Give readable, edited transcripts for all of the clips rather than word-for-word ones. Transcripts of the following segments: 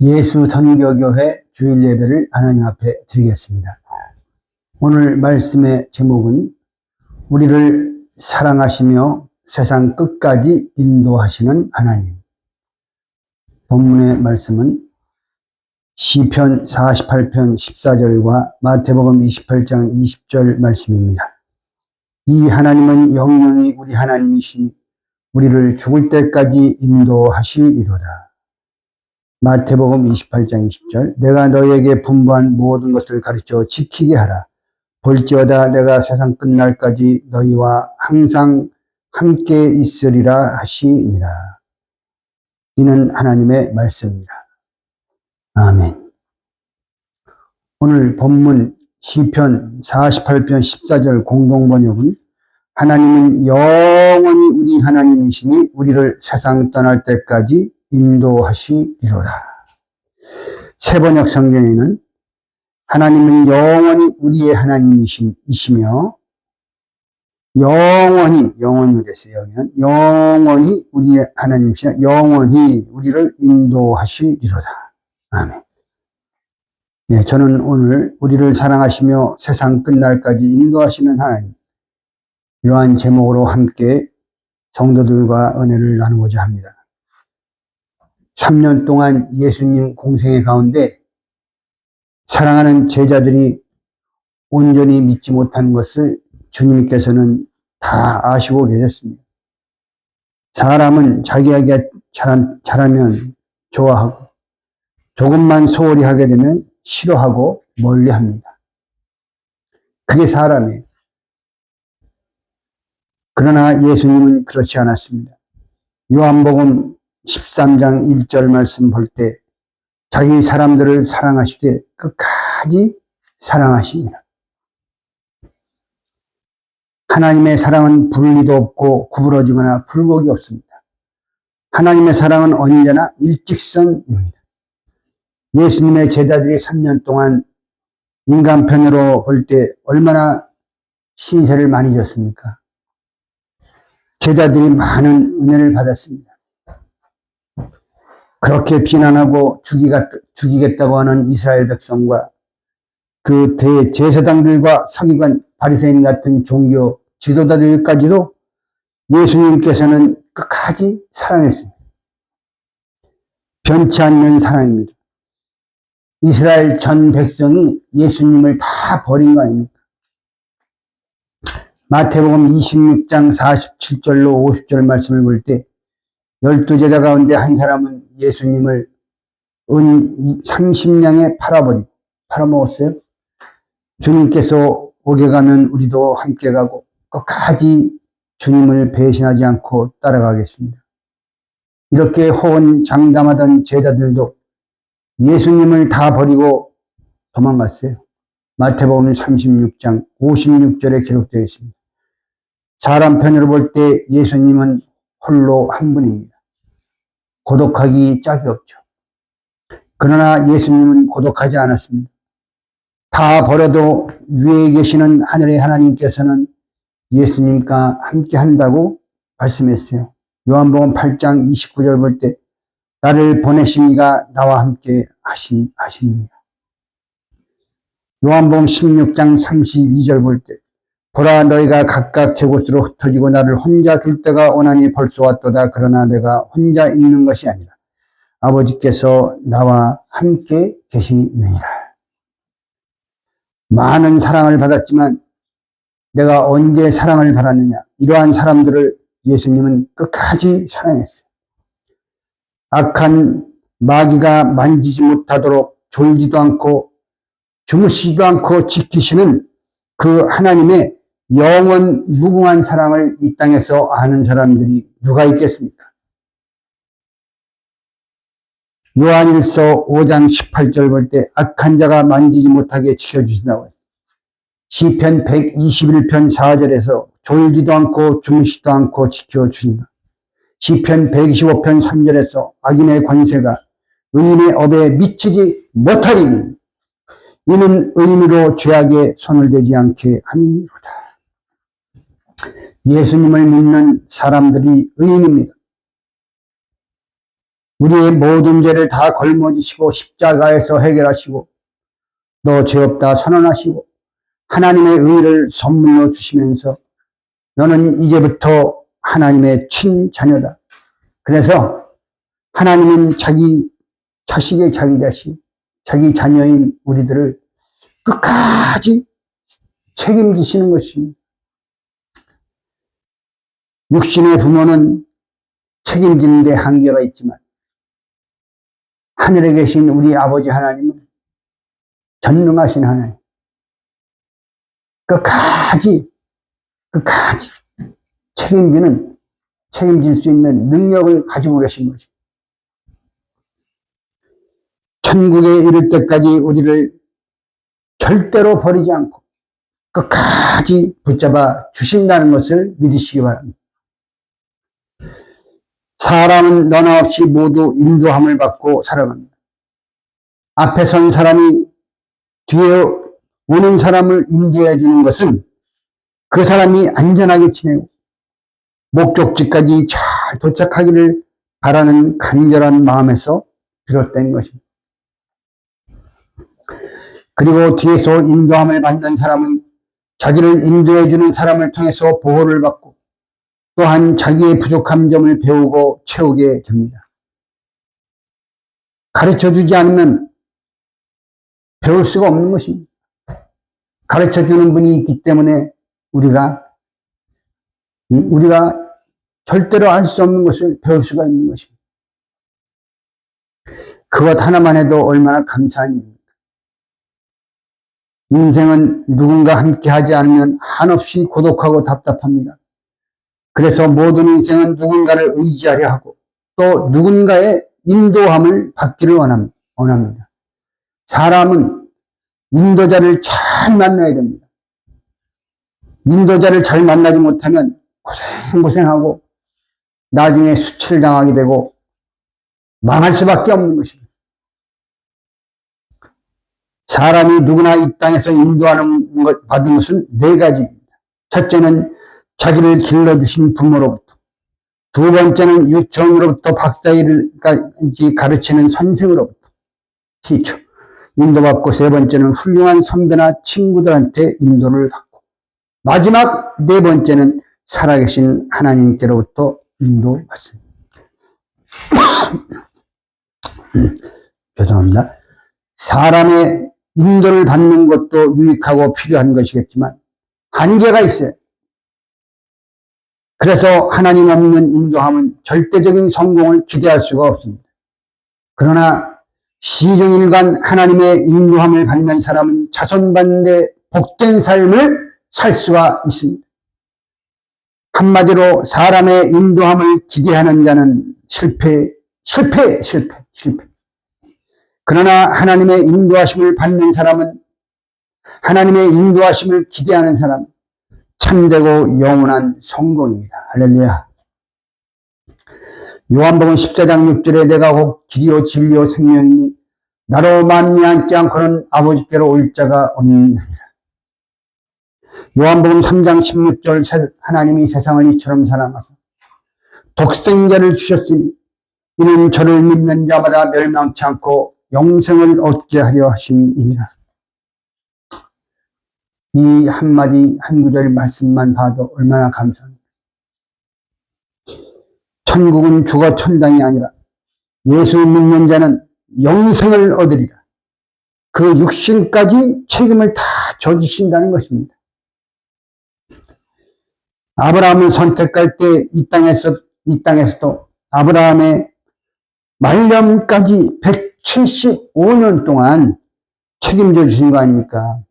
예수선교교회 주일 예배를 하나님 앞에 드리겠습니다. 오늘 말씀의 제목은 우리를 사랑하시며 세상 끝까지 인도하시는 하나님. 본문의 말씀은 시편 48편 14절과 마태복음 28장 20절 말씀입니다. 이 하나님은 영원히 우리 하나님이시니 우리를 죽을 때까지 인도하시리로다. 마태복음 28장 20절 내가 너희에게 분부한 모든 것을 가르쳐 지키게 하라. 볼지어다 내가 세상 끝날까지 너희와 항상 함께 있으리라 하시니라. 이는 하나님의 말씀입니다. 아멘. 오늘 본문 시편 48편 14절 공동번역은 하나님은 영원히 우리 하나님이시니 우리를 세상 떠날 때까지 인도하시리로다. 세번역 성경에는 하나님은 영원히 우리의 하나님이시며 영원히 됐어요. 영원히 우리의 하나님이시며 영원히 우리를 인도하시리로다. 아멘. 네, 저는 오늘 우리를 사랑하시며 세상 끝날까지 인도하시는 하나님, 이러한 제목으로 함께 성도들과 은혜를 나누고자 합니다. 3년 동안 예수님 공생애 가운데 사랑하는 제자들이 온전히 믿지 못한 것을 주님께서는 다 아시고 계셨습니다. 사람은 자기에게 잘하면 좋아하고 조금만 소홀히 하게 되면 싫어하고 멀리합니다. 그게 사람이에요. 그러나 예수님은 그렇지 않았습니다. 요한복음 13장 1절 말씀 볼 때 자기 사람들을 사랑하시되 끝까지 사랑하십니다. 하나님의 사랑은 분리도 없고 구부러지거나 굴곡이 없습니다. 하나님의 사랑은 언제나 일직선입니다. 예수님의 제자들이 3년 동안 인간편으로 볼 때 얼마나 신세를 많이 졌습니까? 제자들이 많은 은혜를 받았습니다. 그렇게 비난하고 죽이겠다고 하는 이스라엘 백성과 그 대제사장들과 서기관 바리새인 같은 종교 지도자들까지도 예수님께서는 끝까지 사랑했습니다. 변치 않는 사랑입니다. 이스라엘 전 백성이 예수님을 다 버린 거 아닙니까? 마태복음 26장 47절로 50절 말씀을 볼 때 12제자 가운데 한 사람은 예수님을 은 30냥에 팔아먹었어요. 주님께서 오게 가면 우리도 함께 가고 끝까지 주님을 배신하지 않고 따라가겠습니다. 이렇게 호언장담하던 제자들도 예수님을 다 버리고 도망갔어요. 마태복음 36장 56절에 기록되어 있습니다. 사람 편으로 볼 때 예수님은 홀로 한 분입니다. 고독하기 짝이 없죠. 그러나 예수님은 고독하지 않았습니다. 다 버려도 위에 계시는 하늘의 하나님께서는 예수님과 함께 한다고 말씀했어요. 요한복음 8장 29절 볼 때 나를 보내신 이가 나와 함께 하십니다. 요한복음 16장 32절 볼 때 보라 너희가 각각 제 곳으로 흩어지고 나를 혼자 둘 때가 오나니 벌써 왔도다. 그러나 내가 혼자 있는 것이 아니라 아버지께서 나와 함께 계시느니라. 많은 사랑을 받았지만 내가 언제 사랑을 받았느냐. 이러한 사람들을 예수님은 끝까지 사랑했어요. 악한 마귀가 만지지 못하도록 졸지도 않고 주무시지도 않고 지키시는 그 하나님의 영원 무궁한 사랑을 이 땅에서 아는 사람들이 누가 있겠습니까? 요한일서 5장 18절 볼 때 악한 자가 만지지 못하게 지켜주신다고 했어요. 시편 121편 4절에서 졸지도 않고 주무시지도 않고 지켜주신다. 시편 125편 3절에서 악인의 권세가 의인의 업에 미치지 못하리니 이는 의인으로 죄악에 손을 대지 않게 함이로다. 예수님을 믿는 사람들이 의인입니다. 우리의 모든 죄를 다 걸머지시고 십자가에서 해결하시고 너 죄 없다 선언하시고 하나님의 의를 선물로 주시면서 너는 이제부터 하나님의 친자녀다. 그래서 하나님은 자기 자식의 자기 자식, 자기 자녀인 우리들을 끝까지 책임지시는 것입니다. 육신의 부모는 책임지는 데 한계가 있지만 하늘에 계신 우리 아버지 하나님은 전능하신 하나님, 끝까지 책임질 수 있는 능력을 가지고 계신 것입니다. 천국에 이를 때까지 우리를 절대로 버리지 않고 끝까지 붙잡아 주신다는 것을 믿으시기 바랍니다. 사람은 너나 없이 모두 인도함을 받고 살아갑니다. 앞에 선 사람이 뒤에 오는 사람을 인도해 주는 것은 그 사람이 안전하게 지내고 목적지까지 잘 도착하기를 바라는 간절한 마음에서 비롯된 것입니다. 그리고 뒤에서 인도함을 받는 사람은 자기를 인도해 주는 사람을 통해서 보호를 받고 또한 자기의 부족한 점을 배우고 채우게 됩니다. 가르쳐 주지 않으면 배울 수가 없는 것입니다. 가르쳐 주는 분이 있기 때문에 우리가 절대로 알 수 없는 것을 배울 수가 있는 것입니다. 그것 하나만 해도 얼마나 감사한 일입니까? 인생은 누군가 함께 하지 않으면 한없이 고독하고 답답합니다. 그래서 모든 인생은 누군가를 의지하려 하고 또 누군가의 인도함을 받기를 원합니다. 사람은 인도자를 잘 만나야 됩니다. 인도자를 잘 만나지 못하면 고생하고 나중에 수치당하게 되고 망할 수밖에 없는 것입니다. 사람이 누구나 이 땅에서 인도하는 것, 받은 것은 네 가지입니다. 첫째는 자기를 길러주신 부모로부터, 두 번째는 유치원으로부터 박사일까지 가르치는 선생으로부터 티처 인도받고, 세 번째는 훌륭한 선배나 친구들한테 인도를 받고, 마지막 네 번째는 살아계신 하나님께로부터 인도받습니다. 죄송합니다. 사람의 인도를 받는 것도 유익하고 필요한 것이겠지만 한계가 있어요. 그래서 하나님 없는 인도함은 절대적인 성공을 기대할 수가 없습니다. 그러나 시종일관 하나님의 인도함을 받는 사람은 자손반대 복된 삶을 살 수가 있습니다. 한마디로 사람의 인도함을 기대하는 자는 실패. 그러나 하나님의 인도하심을 받는 사람은, 하나님의 인도하심을 기대하는 사람, 참되고 영원한 성공입니다. 할렐루야. 요한복음 14장 6절에 내가 곧 길이요 진리요 생명이니 나로 만미하지 않고는 아버지께로 올 자가 없느니라. 요한복음 3장 16절 하나님이 세상을 이처럼 사랑하사 독생자를 주셨으니 이는 저를 믿는 자마다 멸망치 않고 영생을 얻게 하려 하심이니라. 이 한마디 한 구절 말씀만 봐도 얼마나 감사합니다. 천국은 주거 천당이 아니라 예수 믿는 자는 영생을 얻으리라. 그 육신까지 책임을 다 져주신다는 것입니다. 아브라함을 선택할 때 이 땅에서도 아브라함의 말년까지 175년 동안 책임져 주신 거 아닙니까?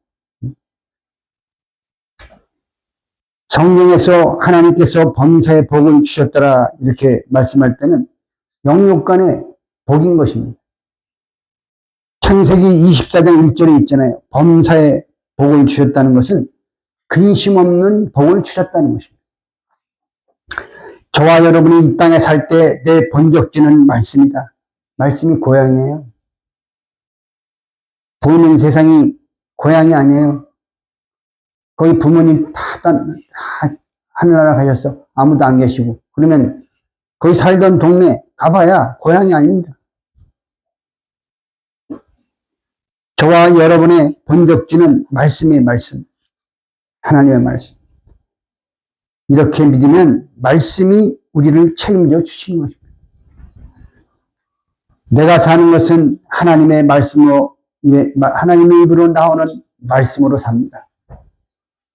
성경에서 하나님께서 범사에 복을 주셨더라 이렇게 말씀할 때는 영육간의 복인 것입니다. 창세기 24장 1절에 있잖아요. 범사에 복을 주셨다는 것은 근심 없는 복을 주셨다는 것입니다. 저와 여러분이 이 땅에 살 때 내 본적지는 말씀이다. 말씀이 고향이에요. 보이는 세상이 고향이 아니에요. 거기 부모님 다 하늘나라 가셨어. 아무도 안 계시고. 그러면 거기 살던 동네 가봐야 고향이 아닙니다. 저와 여러분의 본적지는 말씀의 말씀, 하나님의 말씀. 이렇게 믿으면 말씀이 우리를 책임져 주시는 것입니다. 내가 사는 것은 하나님의 말씀으로, 하나님의 입으로 나오는 말씀으로 삽니다.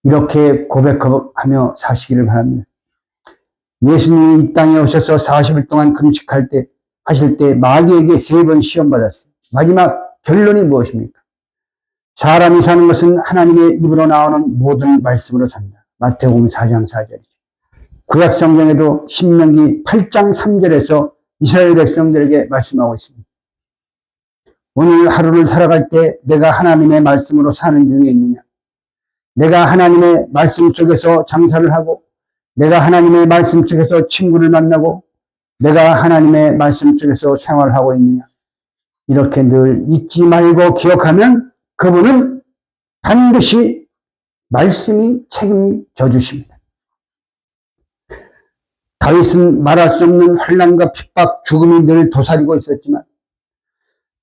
이렇게 고백하며 사시기를 바랍니다. 예수님이 이 땅에 오셔서 40일 동안 하실 때 마귀에게 3번 시험받았어요. 마지막 결론이 무엇입니까? 사람이 사는 것은 하나님의 입으로 나오는 모든 말씀으로 산다. 마태복음 4장 4절이죠. 구약 성경에도 신명기 8장 3절에서 이스라엘 백성들에게 말씀하고 있습니다. 오늘 하루를 살아갈 때 내가 하나님의 말씀으로 사는 중에 있느냐? 내가 하나님의 말씀 속에서 장사를 하고, 내가 하나님의 말씀 속에서 친구를 만나고, 내가 하나님의 말씀 속에서 생활을 하고 있느냐? 이렇게 늘 잊지 말고 기억하면 그분은 반드시 말씀이 책임져 주십니다. 다윗은 말할 수 없는 환난과 핍박, 죽음이 늘 도사리고 있었지만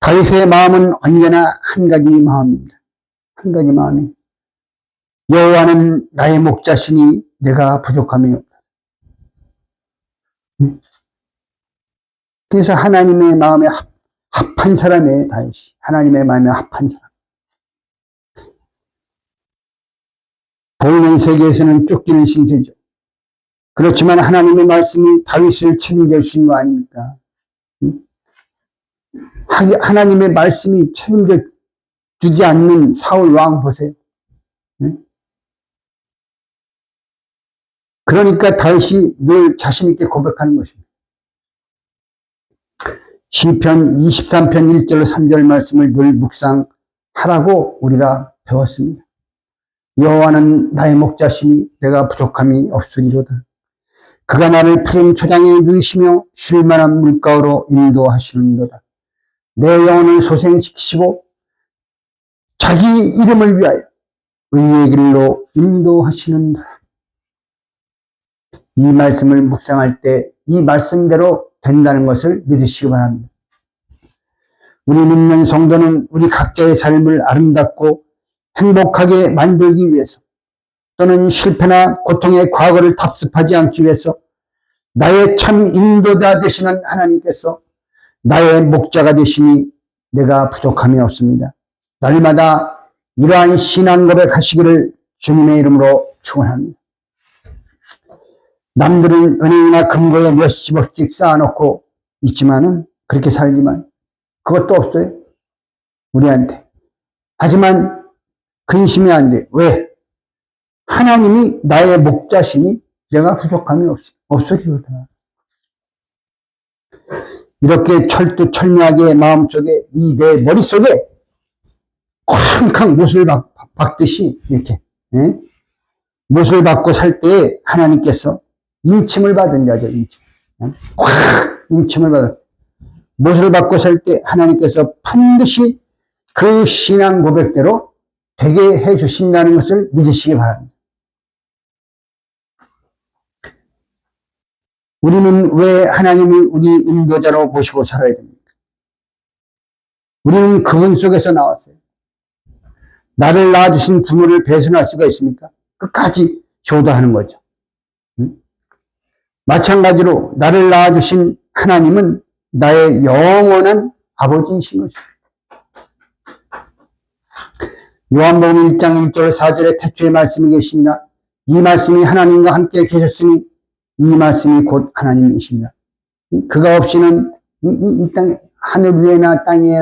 다윗의 마음은 언제나 한 가지 마음입니다. 한 가지 마음이 여호와는 나의 목자시니 내가 부족함이 없다. 그래서 하나님의 마음에 합한 사람이에요, 다윗이. 하나님의 마음에 합한 사람. 보이는 세계에서는 쫓기는 신세죠. 그렇지만 하나님의 말씀이 다윗을 책임져 주신 거 아닙니까? 하나님의 말씀이 책임져 주지 않는 사울 왕 보세요. 그러니까 다윗이 늘 자신 있게 고백하는 것입니다. 시편 23편 1절 3절 말씀을 늘 묵상하라고 우리가 배웠습니다. 여호와는 나의 목자시니 내가 부족함이 없으리로다. 그가 나를 푸른 초장에 누이시며 쉴만한 물가로 인도하시는도다. 내 영혼을 소생시키시고 자기 이름을 위하여 의의 길로 인도하시는도다. 이 말씀을 묵상할 때 이 말씀대로 된다는 것을 믿으시기 바랍니다. 우리 믿는 성도는 우리 각자의 삶을 아름답고 행복하게 만들기 위해서 또는 실패나 고통의 과거를 답습하지 않기 위해서 나의 참 인도자 되시는 하나님께서 나의 목자가 되시니 내가 부족함이 없습니다. 날마다 이러한 신앙 고백하시기를 주님의 이름으로 축원합니다. 남들은 은행이나 금고에 몇십억씩 쌓아놓고 있지만은 그렇게 살지만 그것도 없어요. 우리한테. 하지만 근심이 안 돼. 왜? 하나님이 나의 목자시니 내가 부족함이 없으리로다. 이렇게 철두철미하게 마음속에 이 내 머릿속에 쾅쾅 못을 박듯이 이렇게 못을 박고 살 때에 하나님께서 인침을 받은 자죠. 인침을 받았. 못을 받고 살 때 하나님께서 반드시 그 신앙 고백대로 되게 해 주신다는 것을 믿으시기 바랍니다. 우리는 왜 하나님을 우리 인도자로 모시고 살아야 됩니까? 우리는 그분 속에서 나왔어요. 나를 낳아주신 부모를 배신할 수가 있습니까? 끝까지 효도하는 거죠. 마찬가지로 나를 낳아주신 하나님은 나의 영원한 아버지이신 것입니다. 요한복음 1장 1절 4절에 태초에 말씀이 계시니라. 이 말씀이 하나님과 함께 계셨으니 이 말씀이 곧 하나님이십니다. 그가 없이는 이 땅에 하늘 위에나 땅에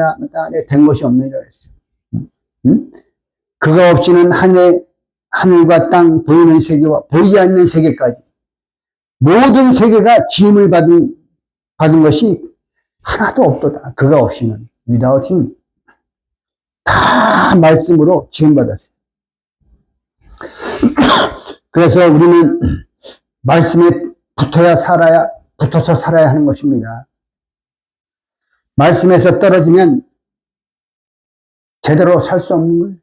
된 것이 없느니라 했어요. 그가 없이는 하늘과 땅, 보이는 세계와 보이지 않는 세계까지 모든 세계가 지음을 받은 것이 하나도 없도다. 그가 없이는 without him 다 말씀으로 지음받았어요. 그래서 우리는 말씀에 붙어서 살아야 하는 것입니다. 말씀에서 떨어지면 제대로 살 수 없는 거예요.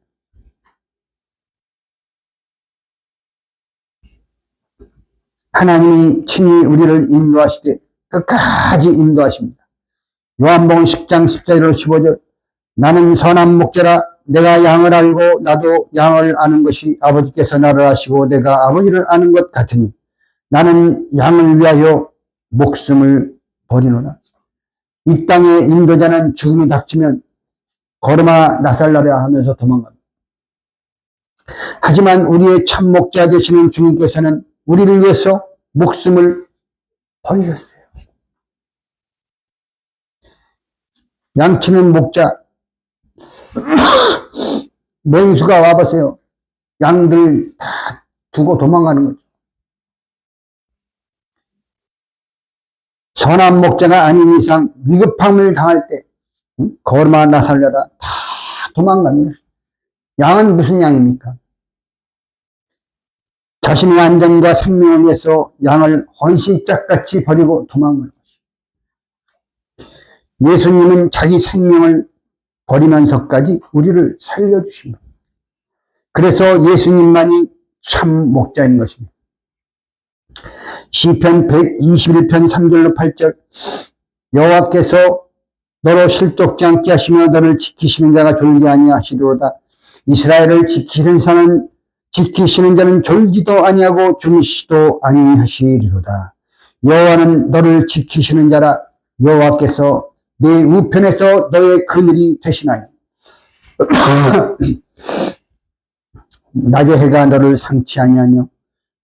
하나님이 친히 우리를 인도하시되 끝까지 인도하십니다. 요한복음 10장 14절 15절 나는 선한 목자라 내가 양을 알고 나도 양을 아는 것이 아버지께서 나를 아시고 내가 아버지를 아는 것 같으니 나는 양을 위하여 목숨을 버리노라. 이 땅의 인도자는 죽음이 닥치면 걸음아 나살라랴 하면서 도망갑니다. 하지만 우리의 참 목자 되시는 주님께서는 우리를 위해서 목숨을 버리셨어요. 양치는 목자. 맹수가 와보세요. 양들 다 두고 도망가는 거죠. 선한 목자가 아닌 이상 위급함을 당할 때 걸음아 나살려라 다 도망갑니다. 양은 무슨 양입니까? 자신의 안전과 생명을 위해서 양을 헌신짝같이 버리고 도망가는 것이죠. 예수님은 자기 생명을 버리면서까지 우리를 살려주십니다. 그래서 예수님만이 참 목자인 것입니다. 시편 121편 3절로 8절 여호와께서 너로 실족지 않게 하시며 너를 지키시는 자가 졸지 아니하시리로다. 이스라엘을 지키시는 자는 졸지도 아니하고 주무시지도 아니하시리로다. 여호와는 너를 지키시는 자라. 여호와께서 내 우편에서 너의 그늘이 되시나니 낮의 해가 너를 상치 아니하며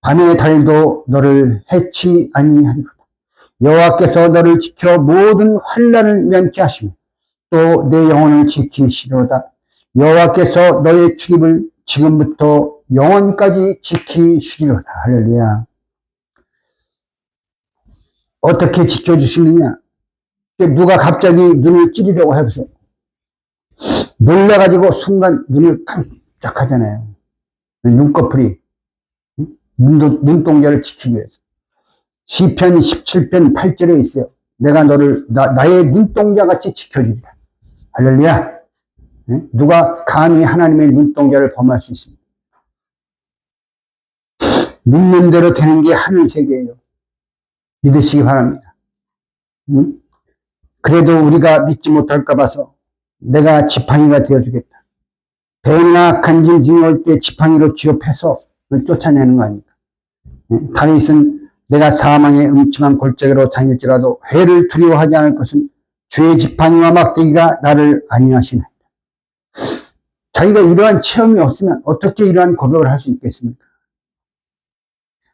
밤의 달도 너를 해치 아니하리로다. 여호와께서 너를 지켜 모든 환난을 면케 하시며 또 내 영혼을 지키시리로다. 여호와께서 너의 출입을 지금부터 영원까지 지키시리로다. 할렐루야. 어떻게 지켜주시느냐? 누가 갑자기 눈을 찌르려고 해보세요. 놀라가지고 순간 눈을 깜짝하잖아요. 눈꺼풀이 눈동자를 지키기 위해서. 시편 17편 8절에 있어요. 내가 너를 나의 눈동자같이 지켜주리라. 할렐루야. 누가 감히 하나님의 눈동자를 범할 수 있습니다. 믿는 대로 되는 게 하늘세계예요. 믿으시기 바랍니다. 그래도 우리가 믿지 못할까 봐서 내가 지팡이가 되어주겠다. 배은이나 악한 짐승이 올 때 지팡이로 쥐어패서 쫓아내는 거 아닙니까? 다윗은 내가 사망의 음침한 골짜기로 다닐지라도 해를 두려워하지 않을 것은 주의 지팡이와 막대기가 나를 안위하시나이다. 자기가 이러한 체험이 없으면 어떻게 이러한 고백을 할 수 있겠습니까?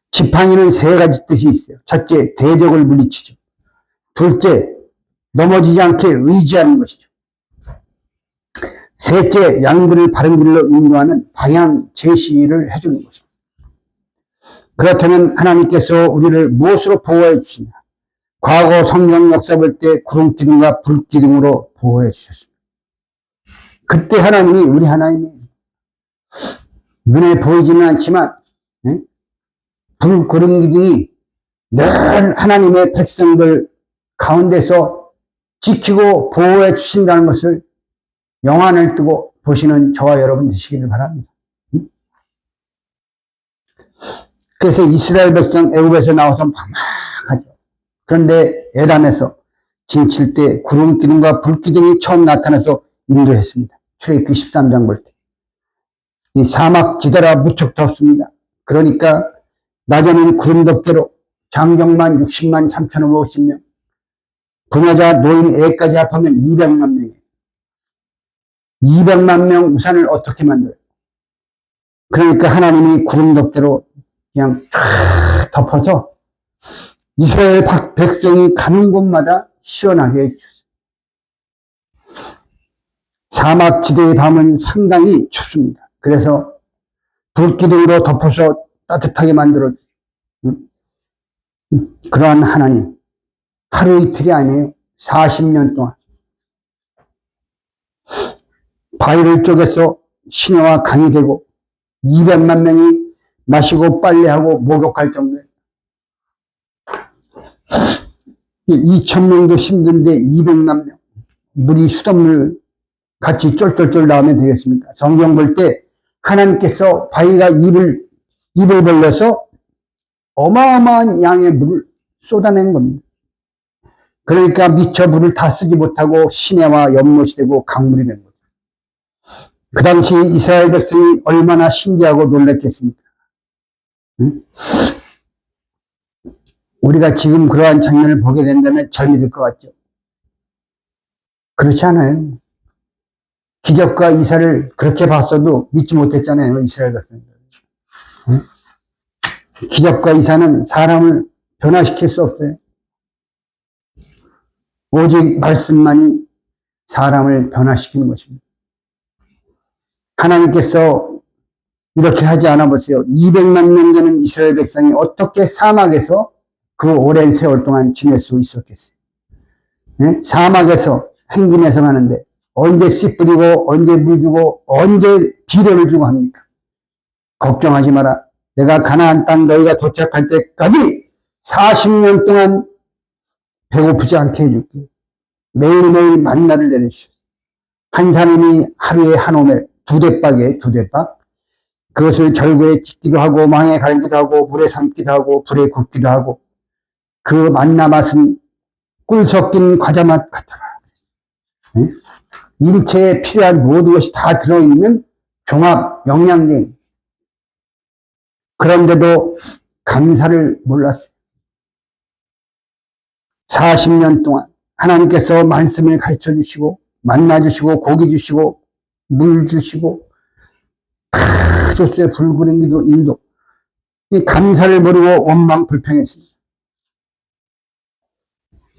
지팡이는 세 가지 뜻이 있어요. 첫째, 대적을 물리치죠. 둘째, 넘어지지 않게 의지하는 것이죠. 셋째, 양들을 바른 길로 인도하는 방향 제시를 해주는 것입니다. 그렇다면 하나님께서 우리를 무엇으로 보호해 주시냐? 과거 성경 역사 볼 때 구름기둥과 불기둥으로 보호해 주셨습니다. 그때 하나님이 우리 하나님이 눈에 보이지는 않지만 불구름기둥이 늘 하나님의 백성들 가운데서 지키고 보호해 주신다는 것을 영안을 뜨고 보시는 저와 여러분 되시기를 바랍니다. 그래서 이스라엘 백성 애굽에서 나와서 막막하죠. 그런데 에담에서 진칠 때 구름기둥과 불기둥이 처음 나타나서 인도했습니다. 출애굽기 13장 볼 때. 이 사막 지대라 무척 덥습니다. 그러니까 낮에는 구름 덮개로 장정만 60만 3,550명, 부녀자 노인 애까지 합하면 200만 명이에요. 200만 명 우산을 어떻게 만들어요? 그러니까 하나님이 구름 덮개로 그냥 덮어서 이스라엘 백성이 가는 곳마다 시원하게 해주셨어요. 사막지대의 밤은 상당히 춥습니다. 그래서 불기둥으로 덮어서 따뜻하게 만들어주세요. 그러한 하나님, 하루 이틀이 아니에요. 40년 동안 바위를 쪼개서 시내와 강이 되고 200만 명이 마시고 빨래하고 목욕할 정도예요. 2,000명도 힘든데 200만 명. 물이 수돗물 같이 쫄쫄쫄 나오면 되겠습니까? 성경 볼 때 하나님께서 바위가 입을 벌려서 어마어마한 양의 물을 쏟아낸 겁니다. 그러니까 미처 물을 다 쓰지 못하고 시내와 연못이 되고 강물이 된 거죠. 그 당시 이스라엘 백성이 얼마나 신기하고 놀랐겠습니까? 응? 우리가 지금 그러한 장면을 보게 된다면 잘 믿을 것 같죠? 그렇지 않아요. 기적과 이사를 그렇게 봤어도 믿지 못했잖아요, 이스라엘 백성들. 응? 기적과 이사는 사람을 변화시킬 수 없어요. 오직 말씀만이 사람을 변화시키는 것입니다. 하나님께서 이렇게 하지 않아 보세요. 200만 년 되는 이스라엘 백성이 어떻게 사막에서 그 오랜 세월 동안 지낼 수 있었겠어요? 네? 사막에서 행진해서 하는데 언제 씨 뿌리고 언제 물 주고 언제 비료를 주고 합니까? 걱정하지 마라. 내가 가나안 땅 너희가 도착할 때까지 40년 동안 배고프지 않게 해줄게. 매일매일 만나를 내려주시오. 한 사람이 하루에 한 오멜, 두 대박. 그것을 절구에 찢기도 하고 망에 갈기도 하고 물에 삶기도 하고 불에 굽기도 하고 그 만나 맛은 꿀 섞인 과자 맛 같더라. 응? 인체에 필요한 모든 것이 다 들어있는 종합 영양제. 그런데도 감사를 몰랐어요. 40년 동안 하나님께서 말씀을 가르쳐 주시고 만나 주시고 고기 주시고 물 주시고 다 줬어요. 불구릉기도 인도. 이 감사를 모르고 원망 불평했습니다.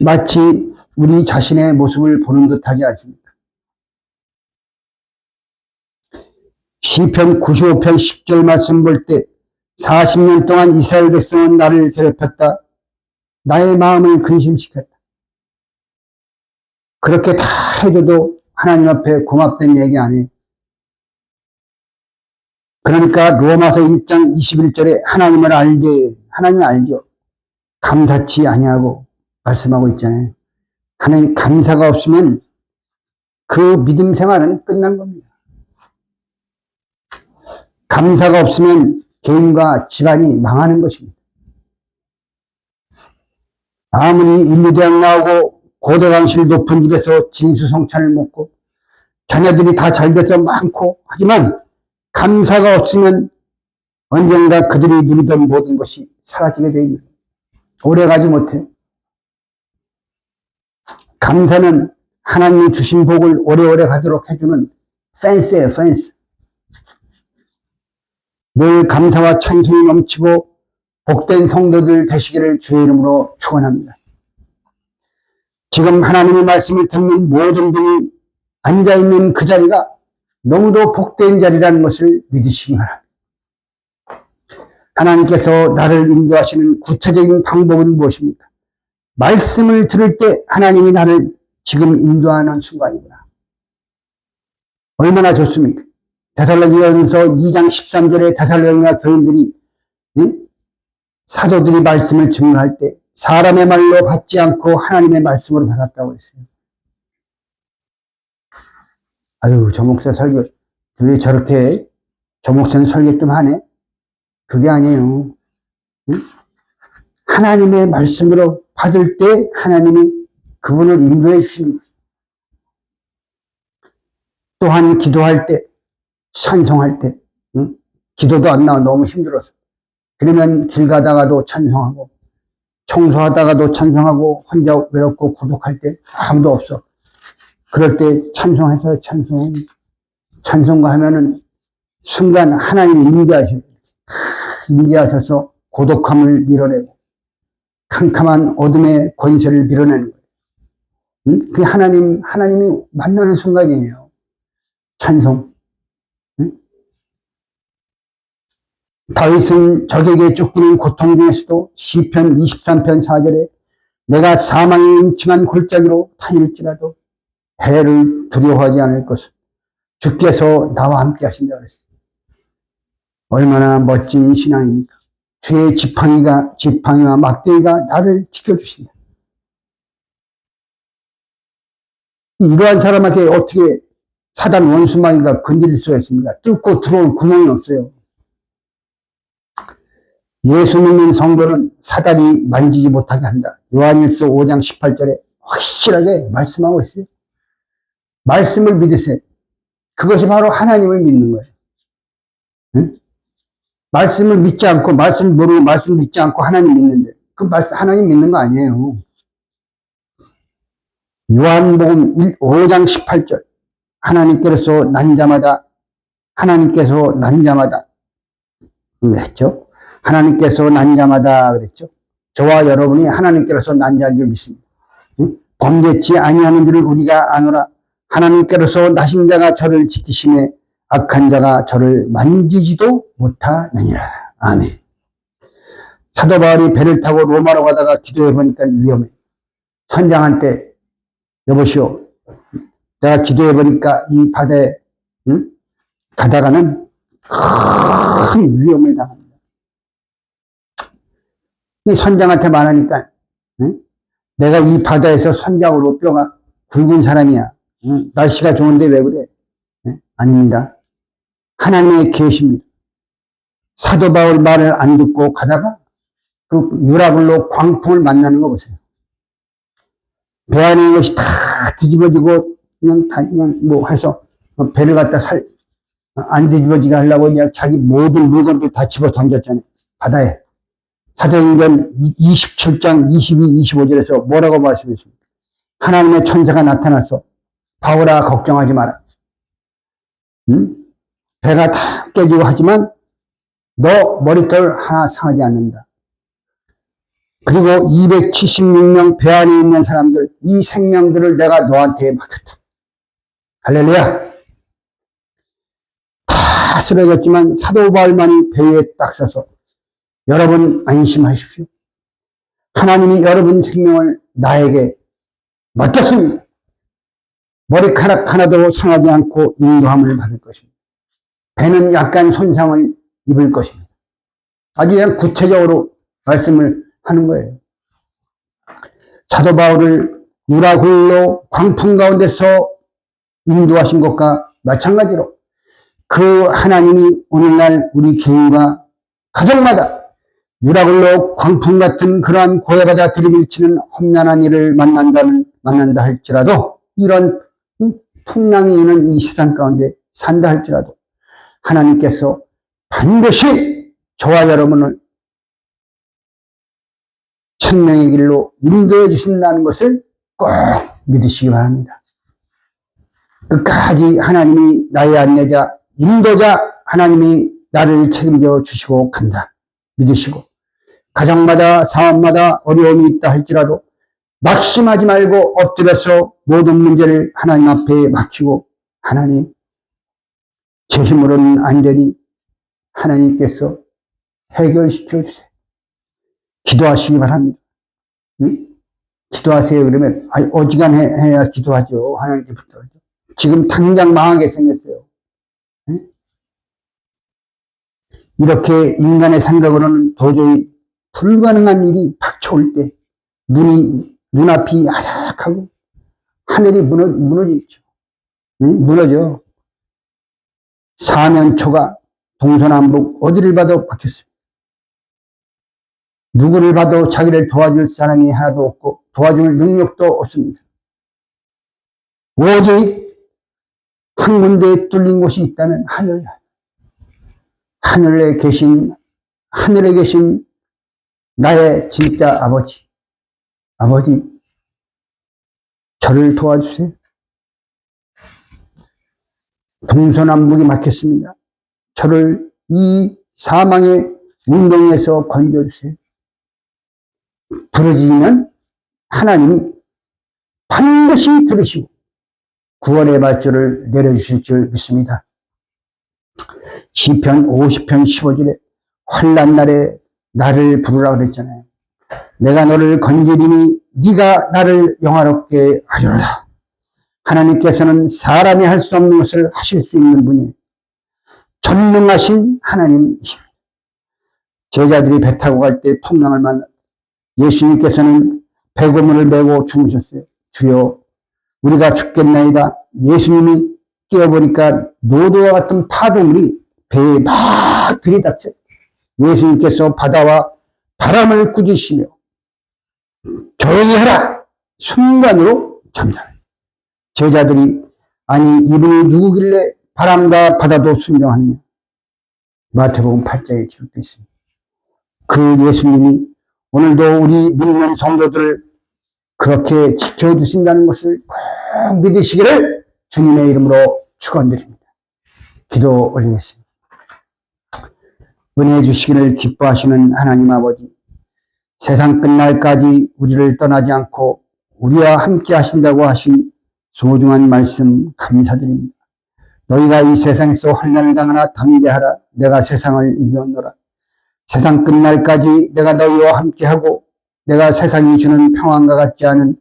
마치 우리 자신의 모습을 보는 듯하지 않습니까? 시편 95편 10절 말씀 볼 때 40년 동안 이스라엘 백성은 나를 괴롭혔다. 나의 마음을 근심시켰다. 그렇게 다 해줘도 하나님 앞에 고맙다는 얘기 아니에요. 그러니까 로마서 1장 21절에 하나님을 알죠. 감사치 아니하고 말씀하고 있잖아요. 하나님 감사가 없으면 그 믿음 생활은 끝난 겁니다. 감사가 없으면 개인과 집안이 망하는 것입니다. 아무리 인류대학 나오고 고대강실 높은 집에서 진수성찬을 먹고 자녀들이 다 잘돼서 많고 하지만 감사가 없으면 언젠가 그들이 누리던 모든 것이 사라지게 됩니다. 오래가지 못해요. 감사는 하나님이 주신 복을 오래오래 가도록 해주는 펜스예요, 펜스. 늘 감사와 찬송이 넘치고 복된 성도들 되시기를 주의 이름으로 축원합니다. 지금 하나님의 말씀을 듣는 모든 분이 앉아있는 그 자리가 너무도 복된 자리라는 것을 믿으시기 바랍니다. 하나님께서 나를 인도하시는 구체적인 방법은 무엇입니까? 말씀을 들을 때 하나님이 나를 지금 인도하는 순간이구나. 얼마나 좋습니까? 데살로니가전서 2장 13절에 데살로니가 교인들이 사도들이 말씀을 증거할 때 사람의 말로 받지 않고 하나님의 말씀으로 받았다고 했어요. 아유, 저 목사 설교 왜 저렇게 저 목사는 설교 좀 하네? 그게 아니에요. 응? 하나님의 말씀으로 받을 때 하나님이 그분을 인도해 주시는 거예요. 또한 기도할 때, 찬송할 때, 응? 기도도 안 나와 너무 힘들어서. 그러면 길 가다가도 찬송하고, 청소하다가도 찬송하고, 혼자 외롭고 고독할 때 아무도 없어. 그럴 때 찬송해서 찬송가 하면은 순간 하나님이 임재하셔서 고독함을 밀어내고 캄캄한 어둠의 권세를 밀어내는 거예요. 응? 그게 하나님이 만나는 순간이에요. 찬송. 응? 다윗은 적에게 쫓기는 고통 중에서도 시편 23편 4절에 내가 사망의 음침한 골짜기로 다닐지라도 해를 두려워하지 않을 것은 주께서 나와 함께 하신다고 그랬어요. 얼마나 멋진 신앙입니까? 주의 지팡이와 막대기가 나를 지켜주신다. 이러한 사람에게 어떻게 사단 원수마귀가 건드릴 수가 있습니까? 뚫고 들어올 구멍이 없어요. 예수 믿는 성도는 사단이 만지지 못하게 한다. 요한일서 5장 18절에 확실하게 말씀하고 있어요. 말씀을 믿으세요. 그것이 바로 하나님을 믿는 거예요. 응? 말씀을 믿지 않고, 말씀 모르고, 말씀 믿지 않고 하나님 믿는데, 그 말씀, 하나님 믿는 거 아니에요. 요한복음 5장 18절. 하나님께서 난 자마다 했죠. 하나님께서 난 자마다 그랬죠. 저와 여러분이 하나님께서 난 자인 줄 믿습니다. 범죄치 아니하는 줄을 우리가 아노라. 하나님께로서 나신 자가 저를 지키심에 악한 자가 저를 만지지도 못하느니라. 아멘. 사도 바울이 배를 타고 로마로 가다가 기도해 보니까 위험해. 선장한테 여보시오, 내가 기도해 보니까 이 바다에 가다가는 큰 위험을 당합니다. 이 선장한테 말하니까 내가 이 바다에서 선장으로 뼈가 굵은 사람이야. 날씨가 좋은데 왜 그래? 아닙니다. 하나님의 계십니다. 사도 바울 말을 안 듣고 가다가 그 유라굴로 광풍을 만나는 거 보세요. 배 안에 있는 것이 다 뒤집어지고 그냥 뭐 해서 배를 갖다 안 뒤집어지게 하려고 그냥 자기 모든 물건들 다 집어 던졌잖아요. 바다에. 사도행전 27장 22, 25절에서 뭐라고 말씀했습니까? 하나님의 천사가 나타나서 바울아 걱정하지 마라. 배가 다 깨지고 하지만 너 머리털 하나 상하지 않는다. 그리고 276명 배 안에 있는 사람들, 이 생명들을 내가 너한테 맡겼다. 할렐루야. 다 쓰러졌지만 사도 바울만이 배 위에 딱 서서 여러분 안심하십시오. 하나님이 여러분 생명을 나에게 맡겼습니다. 머리카락 하나도 상하지 않고 인도함을 받을 것입니다. 배는 약간 손상을 입을 것입니다. 아주 그냥 구체적으로 말씀을 하는 거예요. 사도 바울을 유라굴로 광풍 가운데서 인도하신 것과 마찬가지로 그 하나님이 오늘날 우리 개인과 가정마다 유라굴로 광풍 같은 그러한 고해바다 들이밀치는 험난한 일을 만난다 할지라도 이런 풍랑이 있는 이 세상 가운데 산다 할지라도 하나님께서 반드시 저와 여러분을 천명의 길로 인도해 주신다는 것을 꼭 믿으시기 바랍니다. 끝까지 하나님이 나의 안내자, 인도자, 하나님이 나를 책임져 주시고 간다. 믿으시고 가정마다 사업마다 어려움이 있다 할지라도 낙심하지 말고 엎드려서 모든 문제를 하나님 앞에 맡기고 하나님 제 힘으로는 안 되니 하나님께서 해결시켜 주세요. 기도하시기 바랍니다. 응? 기도하세요. 그러면 어지간해야 기도하죠. 하나님께 부탁하죠. 지금 당장 망하게 생겼어요. 응? 이렇게 인간의 생각으로는 도저히 불가능한 일이 닥쳐올 때 눈앞이 아작하고 하늘이 무너지죠. 응? 무너져. 사면초가 동서남북 어디를 봐도 박혔어요. 누구를 봐도 자기를 도와줄 사람이 하나도 없고 도와줄 능력도 없습니다. 오직 한 군데에 뚫린 곳이 있다면 하늘에 계신 나의 진짜 아버지 저를 도와주세요. 동서남북이 막혔습니다. 저를 이 사망의 운동에서 건져주세요. 부르짖으면 하나님이 반드시 들으시고 구원의 발줄을 내려주실 줄 믿습니다. 시편 50편 15절에 환난 날에 나를 부르라 그랬잖아요. 내가 너를 건지리니 네가 나를 영화롭게 하리로다. 하나님께서는 사람이 할 수 없는 것을 하실 수 있는 분이 전능하신 하나님이십니다. 제자들이 배 타고 갈 때 풍랑을 만나 예수님께서는 배고물을 메고 주무셨어요. 주여 우리가 죽겠나이다. 예수님이 깨어보니까 노도와 같은 파도물이 배에 막 들이닥쳐요. 예수님께서 바다와 바람을 꾸짖으시며 조용히 해라 순간으로 잠잠해. 제자들이 아니 이분이 누구길래 바람과 바다도 순종하느냐. 마태복음 8장에 기록되어 있습니다. 그 예수님이 오늘도 우리 믿는 성도들을 그렇게 지켜주신다는 것을 꼭 믿으시기를 주님의 이름으로 축원드립니다. 기도 올리겠습니다. 은혜 주시기를 기뻐하시는 하나님 아버지, 세상 끝날까지 우리를 떠나지 않고 우리와 함께 하신다고 하신 소중한 말씀 감사드립니다. 너희가 이 세상에서 환난을 당하나 담대하라. 내가 세상을 이겼노라. 세상 끝날까지 내가 너희와 함께하고 내가 세상이 주는 평안과 같지 않은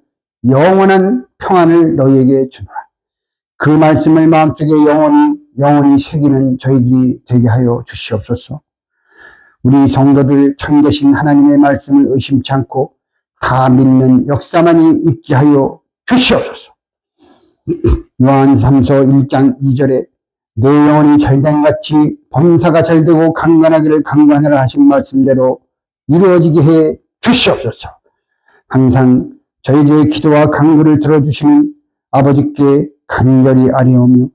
영원한 평안을 너희에게 주노라. 그 말씀을 마음속에 영원히 새기는 저희들이 되게 하여 주시옵소서. 우리 성도들 참 되신 하나님의 말씀을 의심치 않고 다 믿는 역사만이 있게 하여 주시옵소서. 요한삼서 1장 2절에 내 영혼이 잘된같이 범사가 잘되고 강건하기를 강구하느라 하신 말씀대로 이루어지게 해 주시옵소서. 항상 저희들의 기도와 간구를 들어주시는 아버지께 간절히 아뢰오며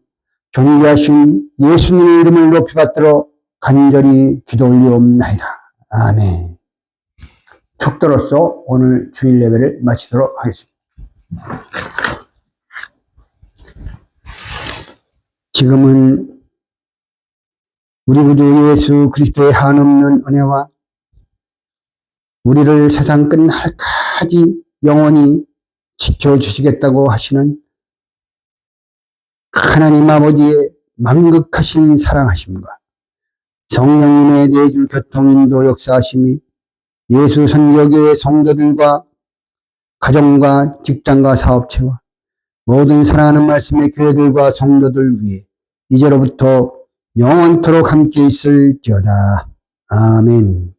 존귀하신 예수님의 이름을 높이 받들어 간절히 기도 올리옵나이다. 아멘. 축도로서 오늘 주일 예배를 마치도록 하겠습니다. 지금은 우리 구주 예수 그리스도의 한없는 은혜와 우리를 세상 끝날까지 영원히 지켜주시겠다고 하시는 하나님 아버지의 만극하신 사랑하심과 성령님의 내주 교통인도 역사하심이 예수 선교교회 성도들과 가정과 직장과 사업체와 모든 사랑하는 말씀의 교회들과 성도들 위해 이제로부터 영원토록 함께 있을지어다. 아멘.